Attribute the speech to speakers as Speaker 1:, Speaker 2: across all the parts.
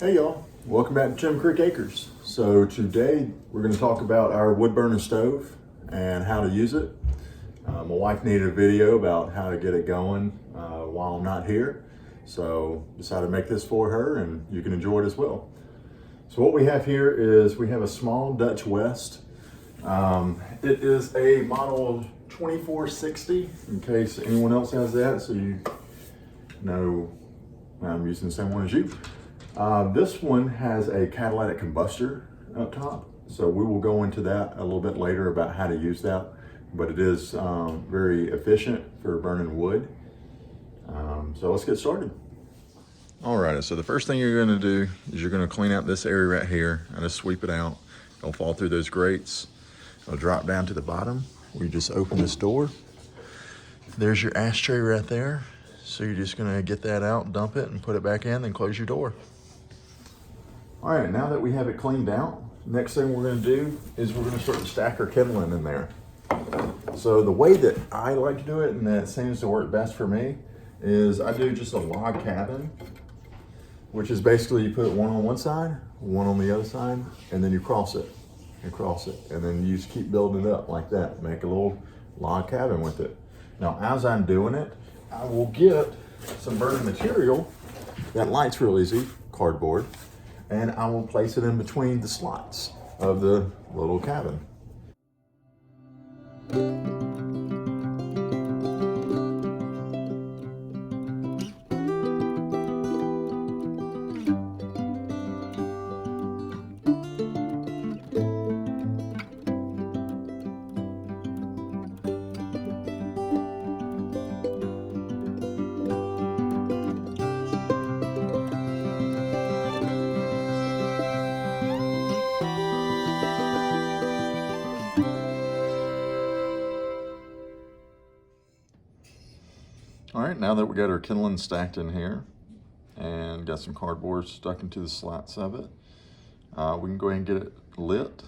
Speaker 1: Hey y'all, welcome back to Chim Creek Acres. So today we're going to talk about our wood burner stove and how to use it. My wife needed a video about how to get it going while I'm not here. So decided to make this for her and you can enjoy it as well. So what we have here is we have a small Dutchwest. It is a model 2460 in case anyone else has that, so you know I'm using the same one as you. This one has a catalytic combustor up top, so we will go into that a little bit later about how to use that, but it is very efficient for burning wood. So let's get started. Alright, so the first thing you're going to do is you're going to clean out this area right here and just sweep it out. It'll fall through those grates. It'll drop down to the bottom. We just open this door. There's your ashtray right there. So you're just going to get that out, dump it, and put it back in, then close your door. All right, now that we have it cleaned out, next thing we're going to do is we're going to start to stack our kindling in there. So the way that I like to do it, and that seems to work best for me, is I do just a log cabin, which is basically you put one on one side, one on the other side, and then you cross it and cross it. And then you just keep building it up like that. Make a little log cabin with it. Now, as I'm doing it, I will get some burning material that lights real easy, cardboard, and I will place it in between the slots of the little cabin. All right, now that we got our kindling stacked in here and got some cardboard stuck into the slats of it, we can go ahead and get it lit.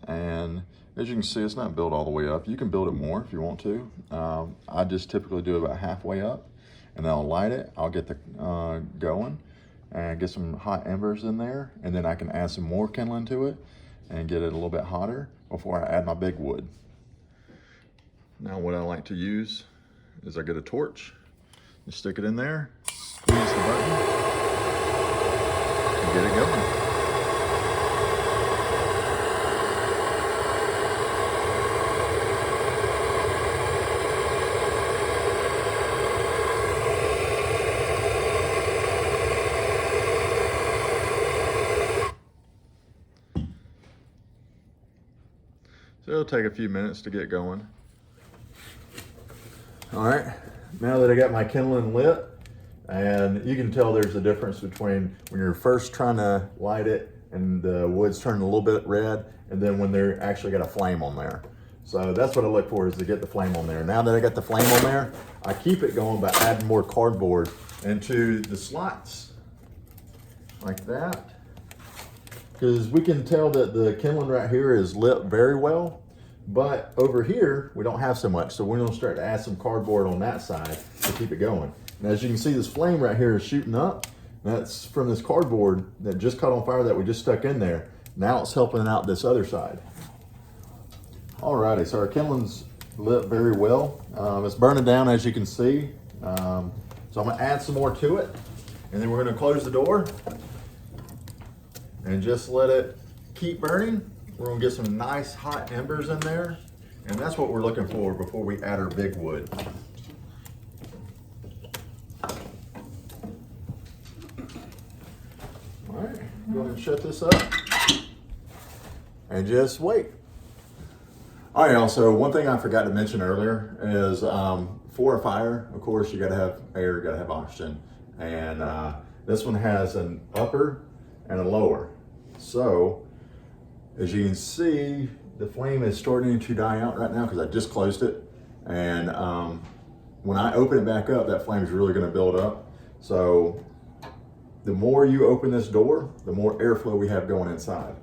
Speaker 1: And as you can see, it's not built all the way up. You can build it more if you want to. I just typically do about halfway up, and then I'll light it. I'll get the going and get some hot embers in there, and then I can add some more kindling to it and get it a little bit hotter before I add my big wood. Now what I like to use is I get a torch. You stick it in there, squeeze the button, and get it going. So it'll take a few minutes to get going. All right, now that I got my kindling lit, and you can tell there's a difference between when you're first trying to light it and the wood's turning a little bit red, and then when they're actually got a flame on there. So that's what I look for, is to get the flame on there. Now that I got the flame on there, I keep it going by adding more cardboard into the slots, like that. Because we can tell that the kindling right here is lit very well. But over here, we don't have so much. So we're gonna start to add some cardboard on that side to keep it going. And as you can see, this flame right here is shooting up. That's from this cardboard that just caught on fire that we just stuck in there. Now it's helping out this other side. Alrighty, so our kindling's lit very well. It's burning down, as you can see. So I'm gonna add some more to it. And then we're gonna close the door and just let it keep burning. We're gonna get some nice hot embers in there, and that's what we're looking for before we add our big wood. All right, go ahead and shut this up and just wait. All right, also, one thing I forgot to mention earlier is for a fire, of course, you gotta have air, you gotta have oxygen. And this one has an upper and a lower. So, as you can see, the flame is starting to die out right now because I just closed it. And when I open it back up, that flame is really gonna build up. So the more you open this door, the more airflow we have going inside.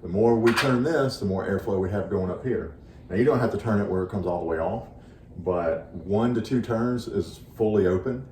Speaker 1: The more we turn this, the more airflow we have going up here. Now you don't have to turn it where it comes all the way off, but 1 to 2 turns is fully open.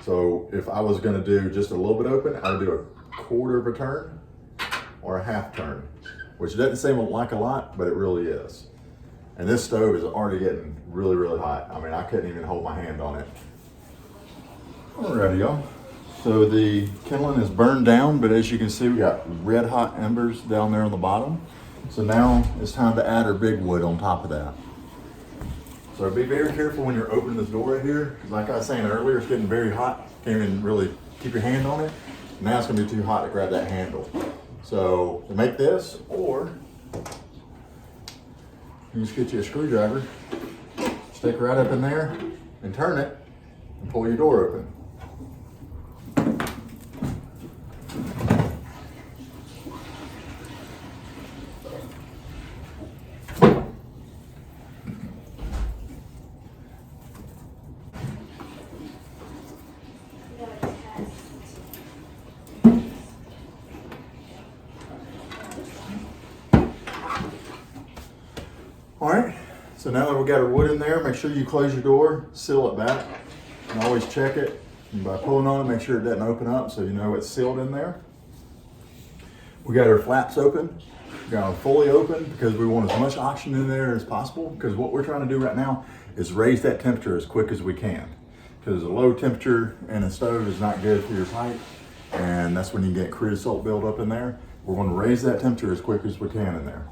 Speaker 1: So if I was gonna do just a little bit open, I would do a quarter of a turn or a half turn, which doesn't seem like a lot, but it really is. And this stove is already getting really, really hot. I mean, I couldn't even hold my hand on it. Alrighty, y'all. So the kindling is burned down, but as you can see, we got red hot embers down there on the bottom. So now it's time to add our big wood on top of that. So be very careful when you're opening this door right here, because like I was saying earlier, it's getting very hot. Can't even really keep your hand on it. Now it's gonna be too hot to grab that handle. So to make this, or you just get you a screwdriver, stick right up in there and turn it and pull your door open. All right, so now that we got our wood in there, make sure you close your door, seal it back, and always check it. And by pulling on it, make sure it doesn't open up so you know it's sealed in there. We got our flaps open, we got them fully open because we want as much oxygen in there as possible, because what we're trying to do right now is raise that temperature as quick as we can. Because a low temperature in a stove is not good for your pipe, and that's when you get creosote buildup in there. We're going to raise that temperature as quick as we can in there.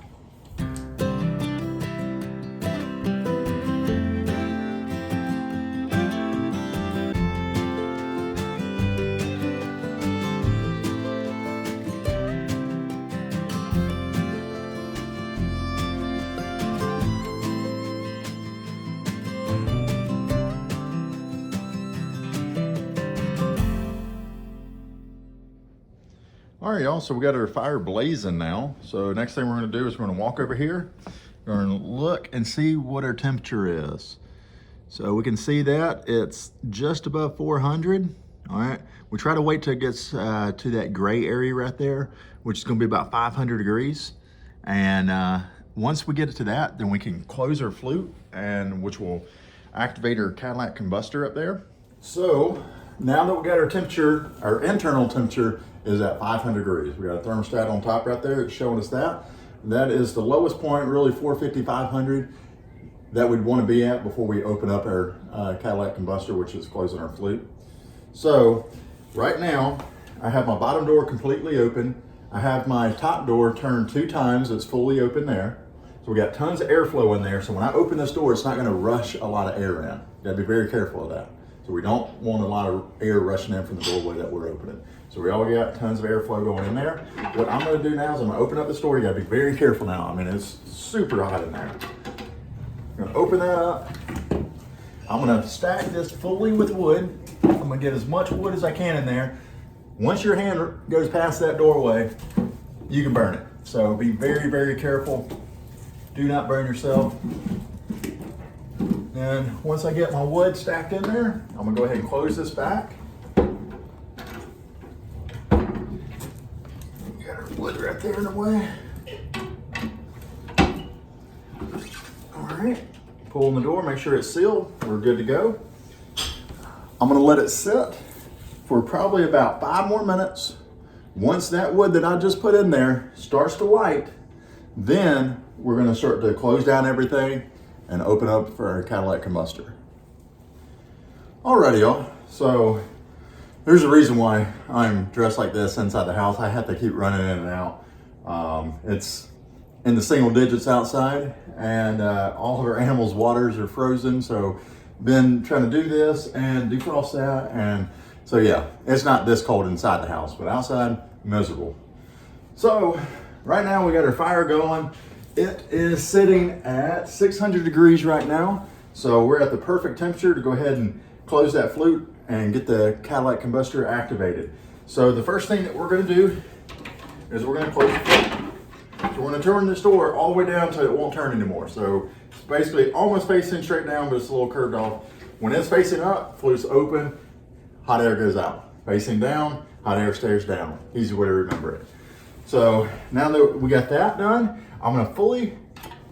Speaker 1: All right, y'all, so we got our fire blazing now. So next thing we're gonna do is we're gonna walk over here. We're gonna look and see what our temperature is. So we can see that it's just above 400, all right? We try to wait till it gets to that gray area right there, which is gonna be about 500 degrees. And once we get it to that, then we can close our flute, and which will activate our Cadillac combustor up there. So now that we got our temperature, our internal temperature is at 500 degrees. We got a thermostat on top right there. It's showing us that. That is the lowest point, really 450, 500 that we'd want to be at before we open up our Cadillac combustor, which is closing our flute. So right now, I have my bottom door completely open. I have my top door turned 2 times. It's fully open there. So we got tons of airflow in there. So when I open this door, it's not going to rush a lot of air in. You got to be very careful of that. So we don't want a lot of air rushing in from the doorway that we're opening. So we already got tons of airflow going in there. What I'm gonna do now is I'm gonna open up this door. You gotta be very careful now. I mean, it's super hot in there. I'm gonna open that up. I'm gonna stack this fully with wood. I'm gonna get as much wood as I can in there. Once your hand goes past that doorway, you can burn it. So be very, very careful. Do not burn yourself. And once I get my wood stacked in there, I'm gonna go ahead and close this back. Got our wood right there in the way. All right, pulling the door, make sure it's sealed. We're good to go. I'm gonna let it sit for probably about 5 more minutes. Once that wood that I just put in there starts to light, then we're gonna start to close down everything and open up for our Cadillac combustor. Alrighty, y'all. So there's a reason why I'm dressed like this inside the house. I have to keep running in and out. It's in the single digits outside, and all of our animals' waters are frozen. So been trying to do this and defrost that, and so yeah, it's not this cold inside the house, but outside, miserable. So right now we got our fire going. It is sitting at 600 degrees right now. So we're at the perfect temperature to go ahead and close that flute and get the Cadillac combustor activated. So the first thing that we're gonna do is we're gonna close the flute. So we're gonna turn this door all the way down so it won't turn anymore. So it's basically almost facing straight down, but it's a little curved off. When it's facing up, flute's open, hot air goes out. Facing down, hot air stays down. Easy way to remember it. So now that we got that done, I'm gonna fully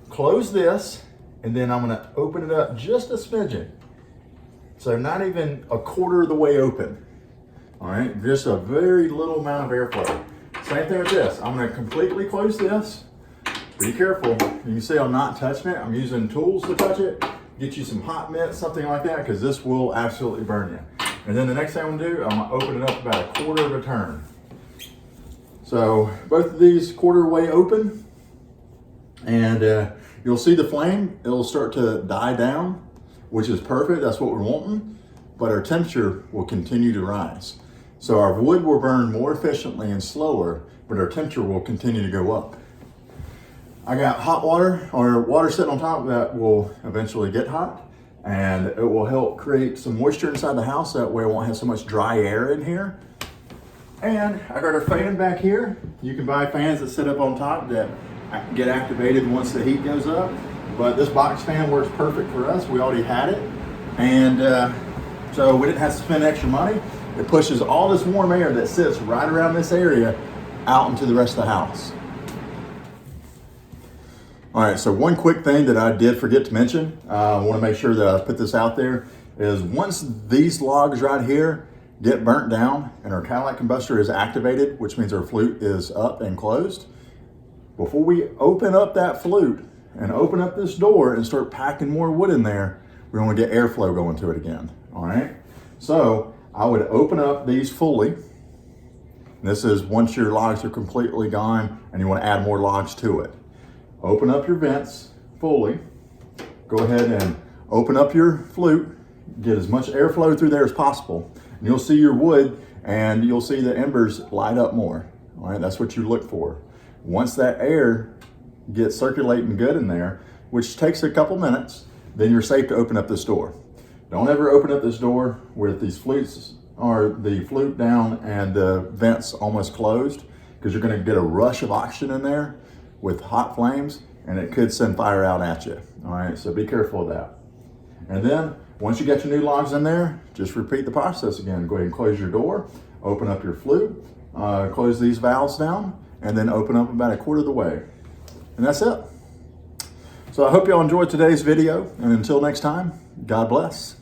Speaker 1: close this, and then I'm gonna open it up just a smidgen. So not even a quarter of the way open. All right, just a very little amount of airflow. Same thing with this. I'm gonna completely close this. Be careful. You can see I'm not touching it. I'm using tools to touch it. Get you some hot mitts, something like that, because this will absolutely burn you. And then the next thing I'm gonna do, I'm gonna open it up about a quarter of a turn. So both of these quarter way open, and you'll see the flame, it'll start to die down, which is perfect, that's what we're wanting, but our temperature will continue to rise. So our wood will burn more efficiently and slower, but our temperature will continue to go up. I got hot water, or water sitting on top that will eventually get hot, and it will help create some moisture inside the house, that way it won't have so much dry air in here. And I got our fan back here. You can buy fans that sit up on top that get activated once the heat goes up, but this box fan works perfect for us. We already had it, and so we didn't have to spend extra money. It pushes all this warm air that sits right around this area out into the rest of the house. All right, so one quick thing that I did forget to mention, I want to make sure that I put this out there, is once these logs right here get burnt down and our Cadillac combustor is activated, which means our flute is up and closed, before we open up that flute and open up this door and start packing more wood in there, we want to get airflow going to it again, all right? So I would open up these fully. This is once your logs are completely gone and you want to add more logs to it. Open up your vents fully. Go ahead and open up your flute. Get as much airflow through there as possible. And you'll see your wood and you'll see the embers light up more. All right, that's what you look for. Once that air gets circulating good in there, which takes a couple minutes, then you're safe to open up this door. Don't ever open up this door with these flutes or the flute down and the vents almost closed, because you're going to get a rush of oxygen in there with hot flames and it could send fire out at you. All right, so be careful of that. And then once you get your new logs in there, just repeat the process again. Go ahead and close your door, open up your flute, close these valves down, and then open up about a quarter of the way. And that's it. So I hope y'all enjoyed today's video, and until next time, God bless.